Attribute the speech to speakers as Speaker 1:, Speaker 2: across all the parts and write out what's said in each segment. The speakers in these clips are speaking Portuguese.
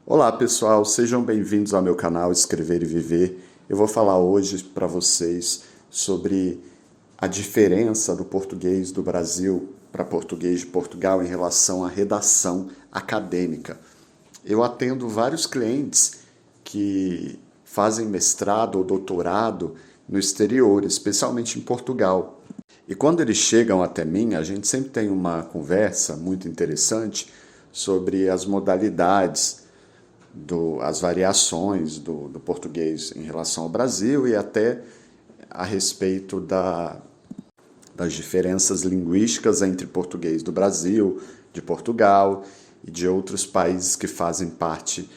Speaker 1: Olá pessoal, sejam bem-vindos ao meu canal Escrever e Viver. Eu vou falar hoje para vocês sobre a diferença do português do Brasil para português de Portugal em relação à redação acadêmica. Eu atendo vários clientes que fazem mestrado ou doutorado no exterior, especialmente em Portugal. E quando eles chegam até mim, a gente sempre tem uma conversa muito interessante sobre as modalidades, as variações do português em relação ao Brasil e até a respeito das diferenças linguísticas entre português do Brasil, de Portugal e de outros países que fazem parte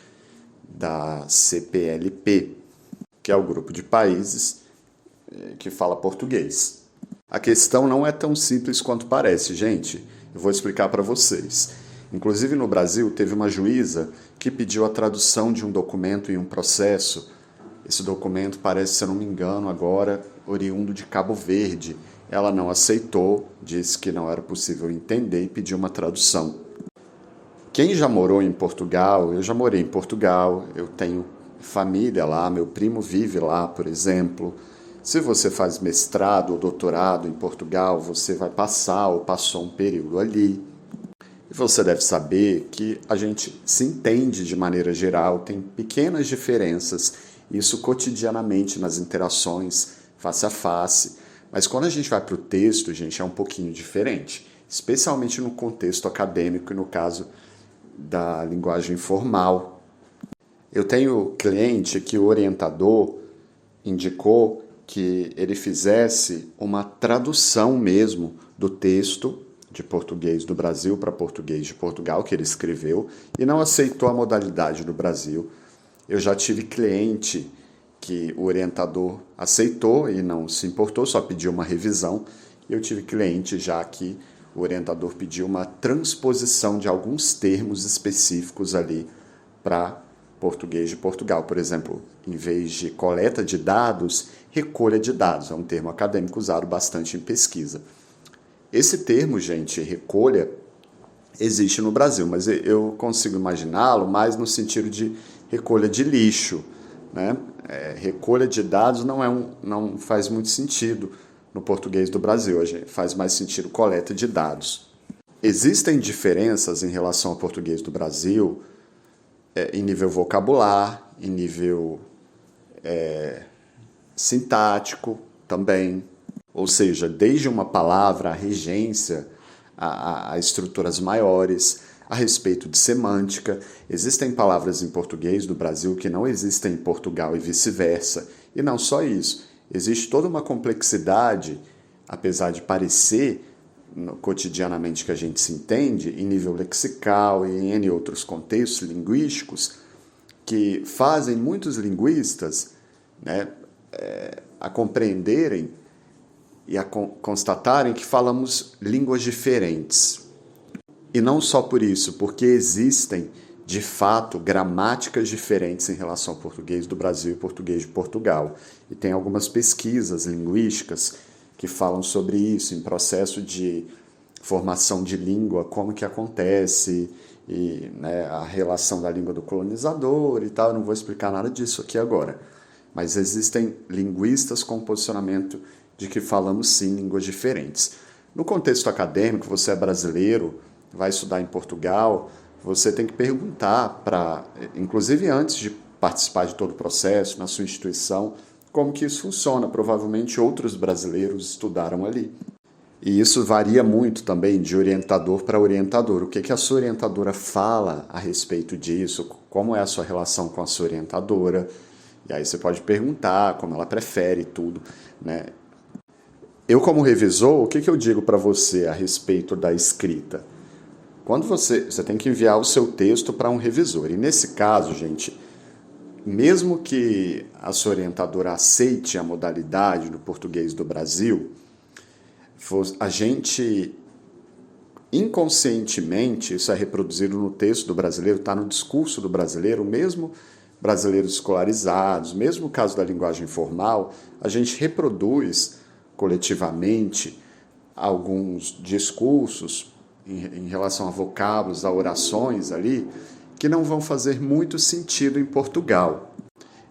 Speaker 1: da CPLP, que é o grupo de países que fala português. A questão não é tão simples quanto parece, gente. Eu vou explicar para vocês. Inclusive no Brasil teve uma juíza que pediu a tradução de um documento em um processo. Esse documento parece, se eu não me engano, agora oriundo de Cabo Verde. Ela não aceitou, disse que não era possível entender e pediu uma tradução. Quem já morou em Portugal, eu já morei em Portugal, eu tenho família lá, meu primo vive lá, por exemplo. Se você faz mestrado ou doutorado em Portugal, você vai passar ou passou um período ali. E você deve saber que a gente se entende de maneira geral, tem pequenas diferenças, isso cotidianamente nas interações face a face, mas quando a gente vai para o texto, gente, é um pouquinho diferente, especialmente no contexto acadêmico e no caso da linguagem formal. Eu tenho cliente que o orientador indicou que ele fizesse uma tradução mesmo do texto de português do Brasil para português de Portugal, que ele escreveu, e não aceitou a modalidade do Brasil. Eu já tive cliente que o orientador aceitou e não se importou, só pediu uma revisão. E eu tive cliente já que o orientador pediu uma transposição de alguns termos específicos ali para português de Portugal. Por exemplo, em vez de coleta de dados, recolha de dados. É um termo acadêmico usado bastante em pesquisa. Esse termo, gente, recolha, existe no Brasil, mas eu consigo imaginá-lo mais no sentido de recolha de lixo, né? Recolha de dados não faz muito sentido no português do Brasil, faz mais sentido coleta de dados. Existem diferenças em relação ao português do Brasil em nível vocabular, em nível sintático também. Ou seja, desde uma palavra, a regência, a estruturas maiores, a respeito de semântica. Existem palavras em português do Brasil que não existem em Portugal e vice-versa. E não só isso, existe toda uma complexidade, apesar de parecer cotidianamente que a gente se entende, em nível lexical e em N outros contextos linguísticos, que fazem muitos linguistas, né, a compreenderem e a constatarem que falamos línguas diferentes. E não só por isso, porque existem, de fato, gramáticas diferentes em relação ao português do Brasil e português de Portugal. E tem algumas pesquisas linguísticas que falam sobre isso, em processo de formação de língua, como que acontece, e né, a relação da língua do colonizador e tal. Eu não vou explicar nada disso aqui agora. Mas existem linguistas com posicionamento de que falamos sim línguas diferentes. No contexto acadêmico, você é brasileiro, vai estudar em Portugal, você tem que perguntar inclusive antes de participar de todo o processo, na sua instituição, como que isso funciona. Provavelmente outros brasileiros estudaram ali. E isso varia muito também de orientador para orientador. O que a sua orientadora fala a respeito disso, como é a sua relação com a sua orientadora. E aí você pode perguntar como ela prefere tudo, né? Eu, como revisor, o que eu digo para você a respeito da escrita? Quando você tem que enviar o seu texto para um revisor. E nesse caso, gente, mesmo que a sua orientadora aceite a modalidade do português do Brasil, a gente, inconscientemente, isso é reproduzido no texto do brasileiro, está no discurso do brasileiro, mesmo brasileiros escolarizados, mesmo no caso da linguagem formal, a gente reproduz coletivamente alguns discursos em relação a vocábulos, a orações ali, que não vão fazer muito sentido em Portugal.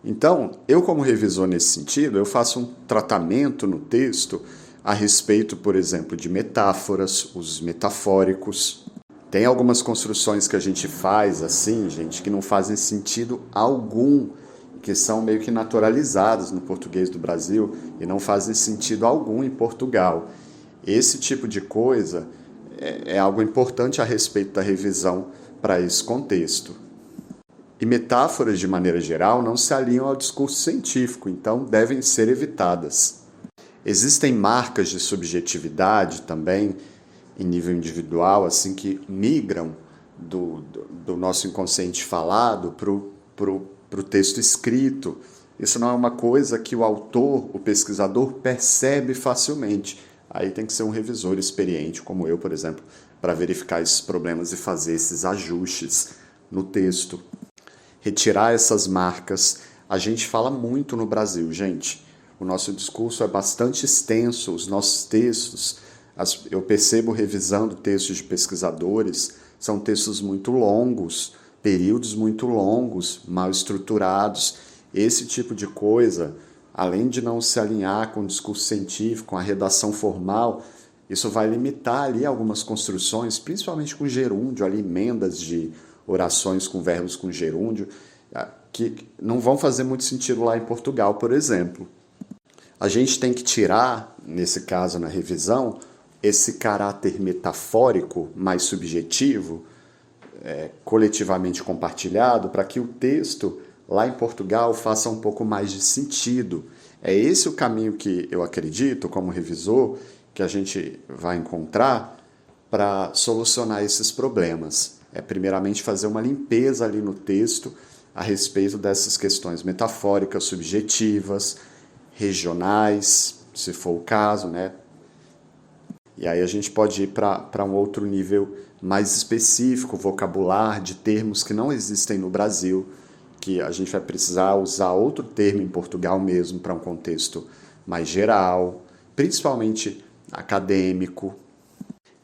Speaker 1: Então, eu como revisor nesse sentido, eu faço um tratamento no texto a respeito, por exemplo, de metáforas, usos metafóricos. Tem algumas construções que a gente faz assim, gente, que não fazem sentido algum, que são meio que naturalizadas no português do Brasil e não fazem sentido algum em Portugal. Esse tipo de coisa é algo importante a respeito da revisão para esse contexto. E metáforas, de maneira geral, não se alinham ao discurso científico, então devem ser evitadas. Existem marcas de subjetividade também, em nível individual, assim, que migram do nosso inconsciente falado para o texto escrito. Isso não é uma coisa que o autor, o pesquisador, percebe facilmente. Aí tem que ser um revisor experiente, como eu, por exemplo, para verificar esses problemas e fazer esses ajustes no texto. Retirar essas marcas. A gente fala muito no Brasil, gente. O nosso discurso é bastante extenso, os nossos textos, eu percebo revisando textos de pesquisadores, são textos muito longos, períodos muito longos, mal estruturados. Esse tipo de coisa, além de não se alinhar com o discurso científico, com a redação formal, isso vai limitar ali algumas construções, principalmente com gerúndio, ali, emendas de orações com verbos com gerúndio, que não vão fazer muito sentido lá em Portugal, por exemplo. A gente tem que tirar, nesse caso na revisão, esse caráter metafórico mais subjetivo, coletivamente compartilhado, para que o texto lá em Portugal faça um pouco mais de sentido. É esse o caminho que eu acredito, como revisor, que a gente vai encontrar para solucionar esses problemas. É primeiramente fazer uma limpeza ali no texto a respeito dessas questões metafóricas, subjetivas, regionais, se for o caso, né? E aí a gente pode ir para um outro nível mais específico, vocabulário de termos que não existem no Brasil, que a gente vai precisar usar outro termo em Portugal mesmo para um contexto mais geral, principalmente acadêmico,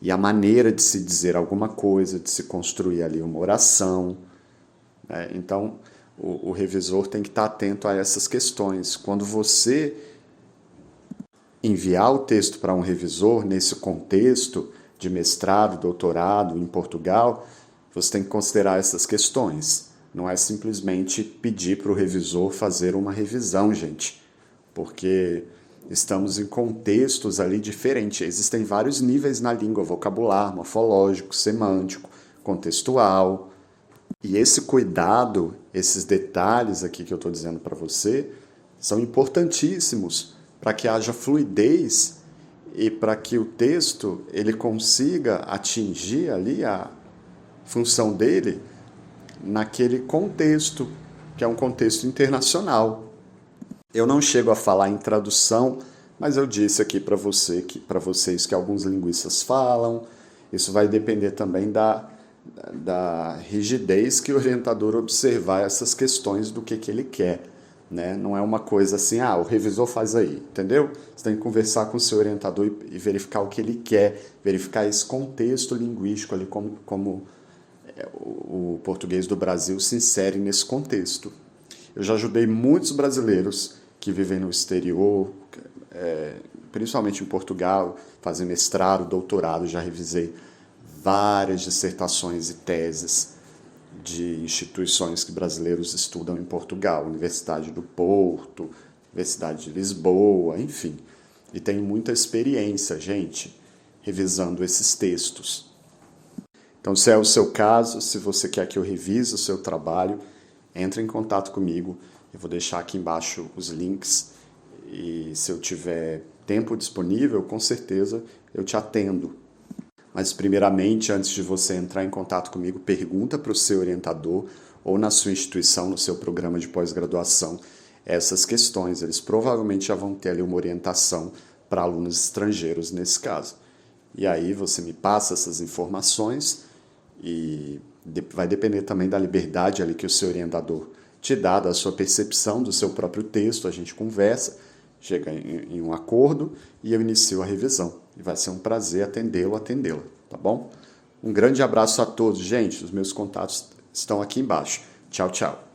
Speaker 1: e a maneira de se dizer alguma coisa, de se construir ali uma oração, né? Então, o revisor tem que estar atento a essas questões. Quando você enviar o texto para um revisor nesse contexto de mestrado, doutorado em Portugal, você tem que considerar essas questões. Não é simplesmente pedir para o revisor fazer uma revisão, gente, porque estamos em contextos ali diferentes. Existem vários níveis na língua, vocabular, morfológico, semântico, contextual. E esse cuidado, esses detalhes aqui que eu estou dizendo para você, são importantíssimos para que haja fluidez e para que o texto ele consiga atingir ali a função dele naquele contexto, que é um contexto internacional. Eu não chego a falar em tradução, mas eu disse aqui para vocês que alguns linguistas falam. Isso vai depender também da rigidez que o orientador observar essas questões do que ele quer, né? Não é uma coisa assim, o revisor faz aí, entendeu? Você tem que conversar com o seu orientador e verificar o que ele quer, verificar esse contexto linguístico ali, como o português do Brasil se insere nesse contexto. Eu já ajudei muitos brasileiros que vivem no exterior, principalmente em Portugal, fazem mestrado, doutorado, já revisei várias dissertações e teses de instituições que brasileiros estudam em Portugal, Universidade do Porto, Universidade de Lisboa, enfim. E tenho muita experiência, gente, revisando esses textos. Então, se é o seu caso, se você quer que eu revise o seu trabalho, entre em contato comigo. Eu vou deixar aqui embaixo os links e se eu tiver tempo disponível, com certeza eu te atendo. Mas, primeiramente, antes de você entrar em contato comigo, pergunta para o seu orientador ou na sua instituição, no seu programa de pós-graduação, essas questões. Eles provavelmente já vão ter ali uma orientação para alunos estrangeiros nesse caso. E aí você me passa essas informações e vai depender também da liberdade ali que o seu orientador te dá, da sua percepção do seu próprio texto. A gente conversa, chega em um acordo e eu inicio a revisão. E vai ser um prazer atendê-lo, atendê-la, tá bom? Um grande abraço a todos, gente. Os meus contatos estão aqui embaixo. Tchau, tchau.